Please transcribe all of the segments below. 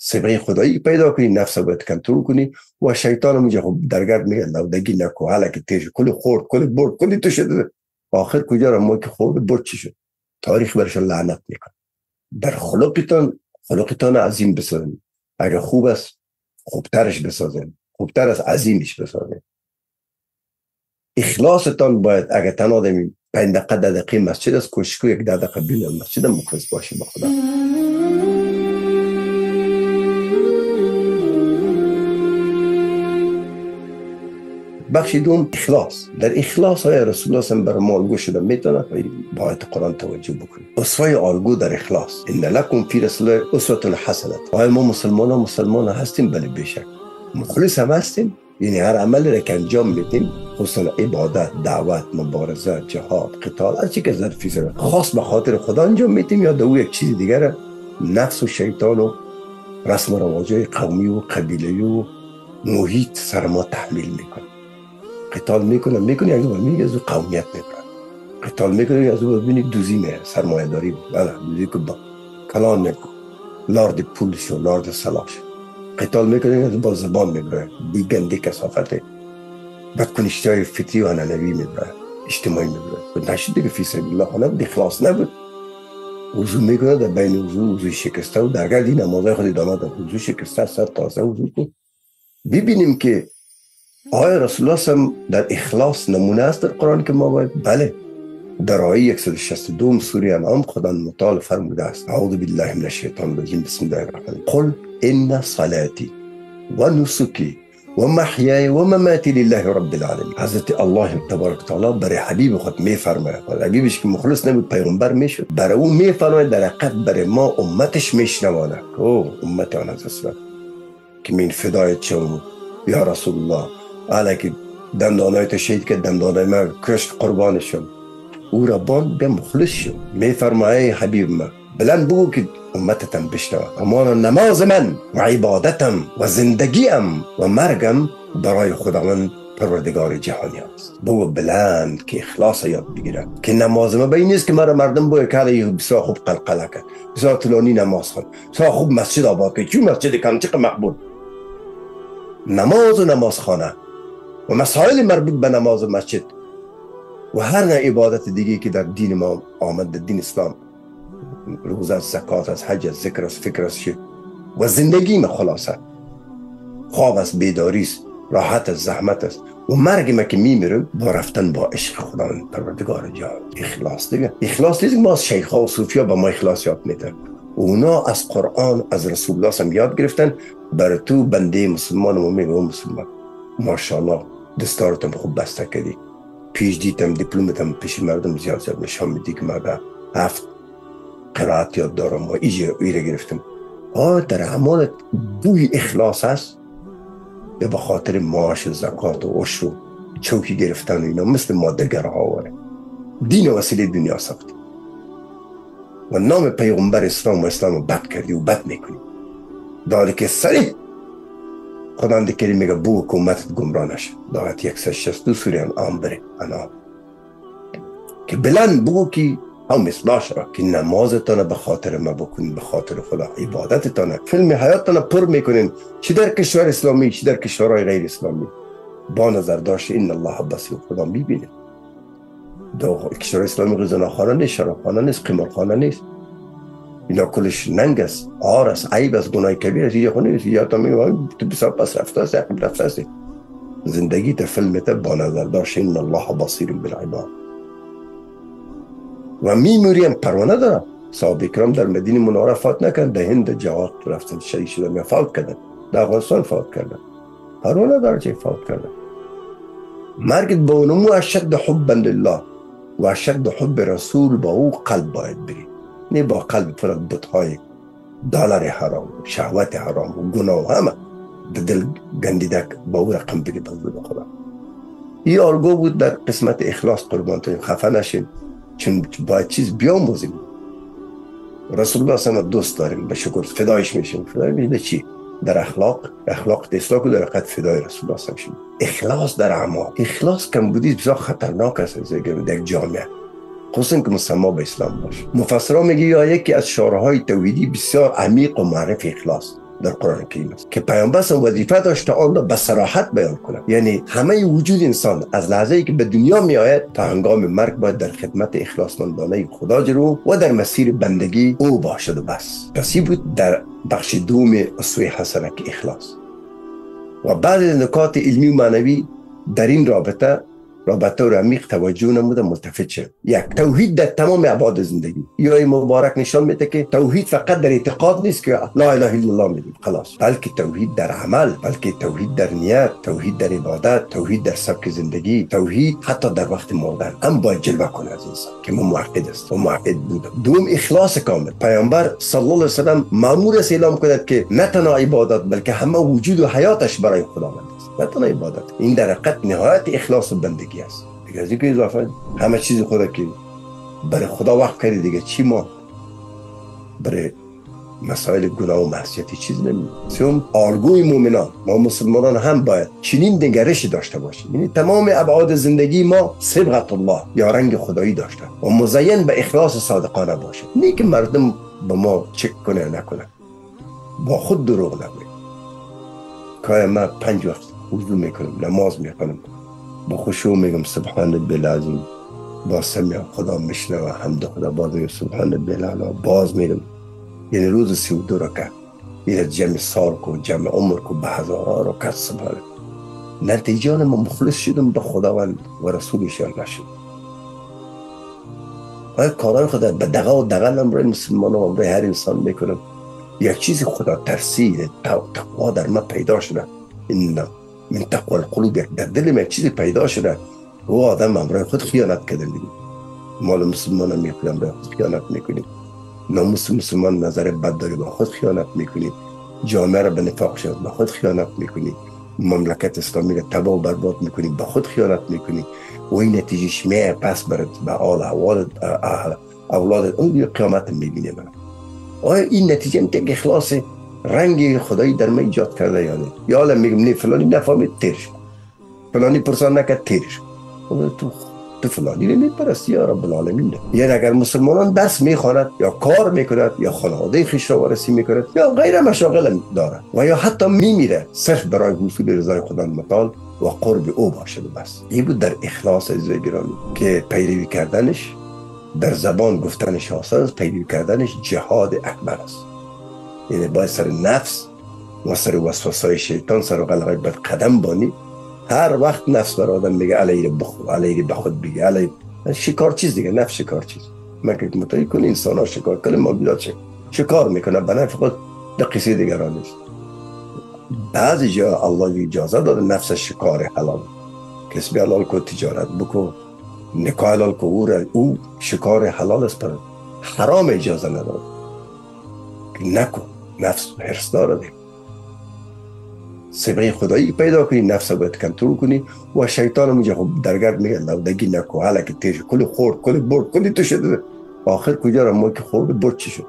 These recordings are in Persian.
صبغه خدایی پیدا کنی، نفس باید کنترل کنی و شیطان اونجا خب درگرد میگه لودگی نکو، حالا که تیج کلی خورد کلی برد کلی تو شده، آخر کجا را ما که خورد برد چی شد؟ تاریخ برشان لعنت میکن. در خلقتان عظیم بسازن، اگر خوب است خوبترش بسازن، خوبتر از عظیمش بسازن. اخلاصتان باید اگر تن آدمی 5 دقیقه 10 دقیقه مسجد است، کوشش کو 1 دقیقه بیرون مسجد مخلص باشی به خدا. بخش دوم اخلاص. در اخلاص های رسول الله صلی الله علیه و آله الگو شده میتونه با آیت قرآن توجه بکنید. اسوه الگو در اخلاص، ان لکم فی رسول الله اسوه حسنه. آیا ما مسلمان هستیم؟ بله بیشک مخلص هم هستیم، یعنی هر عملی را که انجام میدیم، خصوصا عبادت، دعوت، مبارزه، جهاد، قتال، هر چی که ظرفی سره خاص به خاطر خدا انجام میدیم یا دو یک چیز دیگر نفس و شیطان و رسم و رواجای قومی و قبیله‌ای و محیط سر ما تحمیل میکنه. قتال میکنه یک دو میگه از قومیت میبره، قتال میکنه از او ببینید دوزی میره، سرمایه داری، بله دوزی که با کلان نکن، لارد پول شو، لارد سلاش. قتال میکنه از با زبان میبره، بی گندی کسافته، بدکنشتی های فطری و هننوی میبره، اجتماعی میبره. نشد دیگه فی سبیل الله خانه بود، اخلاص نبود. وضو میکنه در بین وضو شکسته و درگاه دی نمازهای خود ادامه داد، وضو شکسته سر تازه وضو کن. ببینیم که آیا رسول الله صلی در اخلاص نمونه است در قرآن که ما باید؟ بله، در آیه 162 سوره انعام خدا متعال فرموده است اعوذ بالله من الشیطان الرجیم بسم الله الرحمن الرحیم قل ان صلاتی و نسکی و محیای و مماتی لله رب العالمین. حضرت الله تبارک تعالی برای حبیب خود میفرماید، حبیبش که مخلص نبود پیغمبر میشد، برای او میفرماید در حقیقت برای ما امتش میشنوانه. او امت آن است که من فدایت شم یا رسول الله، علیکی دندانای تشهید که دندانای من کشت قربانشم، او ربان به مخلص شو. میفرمایه حبیب من بلند بگو که امتتم بشنوه، اما نماز من و عبادتم و زندگیم و مرگم برای خداوند پروردگار جهانی است. بگو بلند که اخلاص یاد بگیرم که نماز من به این نیست که مرا مردم باید که علیه بسیار خوب قلقله کرد، بسیار طولانی نماز خواند، بسیار خوب مسجد آباد کرد، چون مسجد کم چقدر مقبول. نماز و نماز خانه و مسائل مربوط به نماز و مسجد و هر نوع عبادت دیگه که در دین ما آمد، در دین اسلام، روزه از زکات از حج از ذکر از فکر از شد و زندگی ما خلاصه خواب است، بیداری است، راحت است، زحمت است و مرگ ما که میمیرم با رفتن با عشق خداوند پروردگار جهان. اخلاص دیگه، اخلاص نیست ما از شیخا و صوفیا به ما اخلاص یاد میدن، اونا از قرآن از رسول الله هم یاد گرفتن. بر تو بنده مسلمان و میگه مسلمان ماشاءالله دستارتم خوب بسته کردی، پیش دیتم دیپلمتم پیش مردم زیاد نشان میدی که من به 7 قرائت یاد دارم و ایره گرفتم. در اعمالت بوی اخلاص هست یا به خاطر معاش زکات و عشر و چوکی گرفتن و اینا مثل ماده‌گرها واره دین و وسیله دنیا ساختی و نام پیغمبر اسلام و اسلام رو بد کردی و بد میکنی. داره که صریح خداوند کریم میگه بو حکومتت گمراه نشه. دعایت 162 سوره انعام بره انعام که بلند بگو که هم مثلاش را که نمازتان به خاطر ما بکنین، به خاطر خدا، عبادتتان فیلم حیاتتان پر میکنین، چی در کشور اسلامی چی در کشورهای غیر اسلامی، با نظر داشت این الله بصیر خدا میبینه. دو کشور اسلامی غذاخانه نیست، شرابخانه نیست، قمارخانه نیست، اینا کلش ننگ است، عار است، عیب است، گناه کبیر است. اینجا خونه نیست، یا تا میگه تو بسیار پس رفته است، عقب رفته است. زندگی تا فیلمت با نظر داشت این الله بصیر بالعباد و میموریم پروانه دارم. صحابه کرام در مدینه منوره فوت نکردن، در هند جهاد رفتن شهید شدن، فوت کردن، در افغانستان فوت کردن، پروانه داره چه فوت کردن. مرگت با اونمو اشد حبا لله و اشد حب رسول با او قلب باید بری، نه با قلب فرد بطهای دلار حرام و شهوت حرام و گناه و همه دل گندیده با او رقم بگی بزرگ خدا. این آلگو بود در قسمت اخلاص. قربان تو خفه نشین چون باید چیز بیاموزیم. رسول الله صلی الله علیه و دوست داریم، به شکر فدایش میشیم. فدای میشه چی؟ در اخلاق اصلاح و در حقیقت فدای رسول الله صلی الله علیه و اخلاص در اعمال. اخلاص کم بودی بسیار خطرناک است در جامعه، خصوصا که مسما به اسلام باشه. مفسرها میگه یا یکی از شعارهای توحیدی بسیار عمیق و معرف اخلاص در قرآن کریم است که پیامبر وظیفه داشته آن را به صراحت بیان کنه. یعنی همه وجود انسان از لحظه‌ای که به دنیا می آید تا هنگام مرگ باید در خدمت اخلاصمندانه خدا جلو و در مسیر بندگی او باشد و بس. پس بود در بخش دوم اسوه حسنه که اخلاص. و بعض نکات علمی و معنوی در این رابطه و عمیق توجه نموده ملتفت شد. یک، توحید در تمام ابعاد زندگی. یا مبارک نشان میده که توحید فقط در اعتقاد نیست که لا اله الا الله میگیم خلاص، بلکه توحید در عمل، بلکه توحید در نیت، توحید در عبادت، توحید در سبک زندگی، توحید حتی در وقت مردن هم باید جلوه کنه از انسان که ما موحد است و موحد بود. دوم، اخلاص کامل. پیامبر صلی الله علیه و سلم مأمور است اعلام کند که نه تنها عبادت بلکه همه وجود و حیاتش برای خداوند است. نه تنها عبادت، این در حقیقت نهایت اخلاص و بندگی است. دیگه از اینکه اضافه همه چیز خدا که برای خدا وقت کردی، دیگه چی ما برای مسائل گناه و معصیتی چیز نمیدیم. سوم، الگوی مؤمنان. ما مسلمانان هم باید چنین نگرشی داشته باشیم، یعنی تمام ابعاد زندگی ما صبغت الله یا رنگ خدایی داشته و مزین به اخلاص صادقانه باشه، نه که مردم به ما چک کنه نکنه، با خود دروغ نگویم که من 5 وقت وضو میکنم، نماز میکنم، با خشوع میگم سبحان ربی العظیم، با سمع خدا میشنوم، حمد خدا باز میگم سبحان ربی الاعلی، باز میرم. یعنی روز 32 رکعت، یعنی جمع سال کو، جمع عمر کو، به هزارها رکعت سبحان. نتیجه من مخلص شدم به خداوند و رسولش نشد. و کارهای خدا به دغه و دغل امروز مسلمانان و هر انسان میکنم. یک چیز خدا ترسی، تقوا در من پیدا شده، این من تقوا القلوب، یک در دل یک چیزی پیدا شده. و آدم امروز خود خیانت کرده میگه، مال مسلمان هم میکنم به خود خیانت میکنیم، ناموس مسلمان نظر بد داری با خود خیانت میکنیم، جامعه را به نفاق شد با خود خیانت میکنیم، مملکت اسلامی را تباه و برباد میکنیم با خود خیانت میکنیم. و این نتیجه شمیه پس برد به آل اولاد اون قیامت میبینه. من آیا این نتیجه میده که اخلاص رنگ خدایی در من ایجاد کرده یا نه؟ یا الان میگم نه فلانی نفهمید تیرش، فلانی پرسان نکرد تیرش، تو فلانی نمیپرستی یا رب العالمین. یعنی اگر مسلمانان درس میخواند یا کار میکند یا خانواده خویش را وارسی میکند یا غیر مشاغل دارد و یا حتی میمیره صرف برای حصول رضای خدا متعال و قرب او باشد و بس. این بود در اخلاص عزیزای گرامی که پیروی کردنش در زبان گفتنش آسان است، پیروی کردنش جهاد اکبر است. یعنی باید سر نفس و سر وسوسه‌های شیطان، سر غلغای بد قدم بانی. هر وقت نفس بر آدم میگه علیه بخو، علیه به خود بگه، علیه شکار چیز دیگه، نفس شکار چیز. مگه متوجه کنی انسان ها شکار کنه، موجودات شکار میکنه، بنای فقط به قصه دیگران نیست. بعضی جا الله اجازه داده نفس شکار حلال، کسب حلال کو، تجارت بکو، نکاح حلال کو، او شکار حلال است، پر حرام اجازه نداره نکو. نفس حرص داره، سبقی خدایی پیدا کنی، نفس باید کنترل کنی. و شیطان هم خب درگرد میگه لودگی نکو، حالا که تیش کلی خورد، کلی برد، کلی تو شده، آخر کجا را ما که خورد برد چی شد؟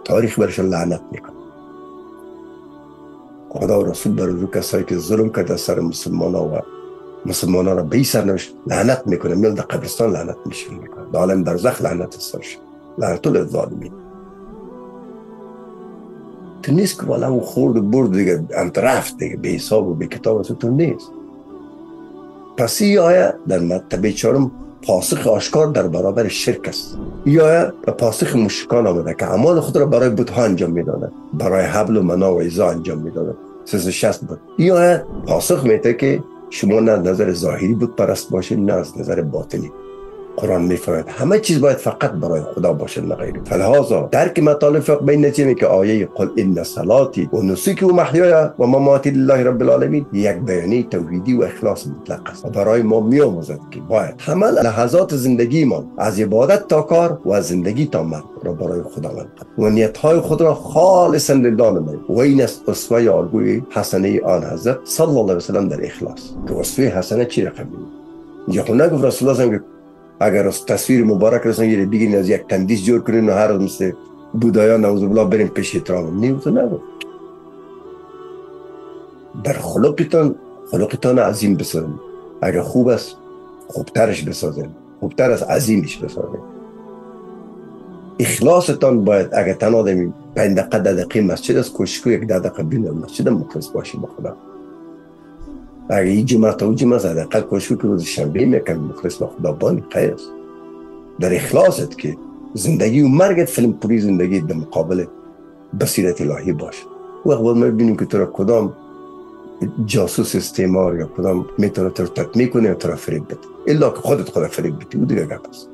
تاریخ برش لعنت میکن. خدا و رسول بر رو کسایی که ظلم کرده سر مسلمان ها و مسلمان ها را به سرنوشت لعنت میکنه، میل در قبرستان لعنت میشه، در عالم برزخ لعنت سرش، لعنت للظالمین. تو نیست که والا اون خورد و برد دیگه انت رفت دیگه به حساب و به کتاب از تو نیست. پس این آیه در مرتبه 4 پاسخ آشکار در برابر شرک است. این آیه به پاسخ مشرکان آمده که اعمال خود را برای بت‌ها انجام میدادند، برای حبل و منا و عزا انجام میدادند. 360 بود. این آیه پاسخ میده که شما نه از نظر ظاهری بت پرست باشید نه از نظر باطنی. قرآن میفرماید همه چیز باید فقط برای خدا باشه نه غیره. فلهذا درک مطالب فقه به این نتیجه که آیه قل ان صلاتی و نسکی و محیای و مماتی لله رب العالمین یک بیانیه توحیدی و اخلاص مطلق است و برای ما میآموزد که باید همه لحظات زندگیمان از عبادت تا کار و از زندگی تا مرگ را برای خداوند و نیت‌های خود را خالصا لله نماییم. و این است اسوه الگوی حسنه آن حضرت صلی الله علیه و سلم در اخلاص. که اسوه حسنه چی رقم اینجا خود نگفت رسول الله اگر از تصویر مبارک رسن یه بگیرین از یک تندیس جور کنین و هر روز مثل بودایا نعوذ بالله بریم پیش احترام نیوز نگو. در خلقتان عظیم بسازین. اگر خوب است خوبترش بسازین، خوبتر از عظیمش بسازین. اخلاصتان باید اگر تن آدمی 5 دقیقه 10 دقیقه مسجد است، کوشش کن 1 دقیقه بین مسجد مخلص باشی به خدا. اگر این جمعه تا جمعه زده حداقل کوشش کن روز شنبه میکنی مخلص به خدا بانی. خیر است در اخلاصت که زندگی و مرگت فیلم پوری زندگی در مقابل بصیرت الهی باشه. وقت بعد ما ببینیم که تو را کدام جاسوس استعمار یا کدام میتونه تو را تطمیع کنه یا تو را فریب بده، الا که خودت خود فریب بدی، او دیگه گپ است.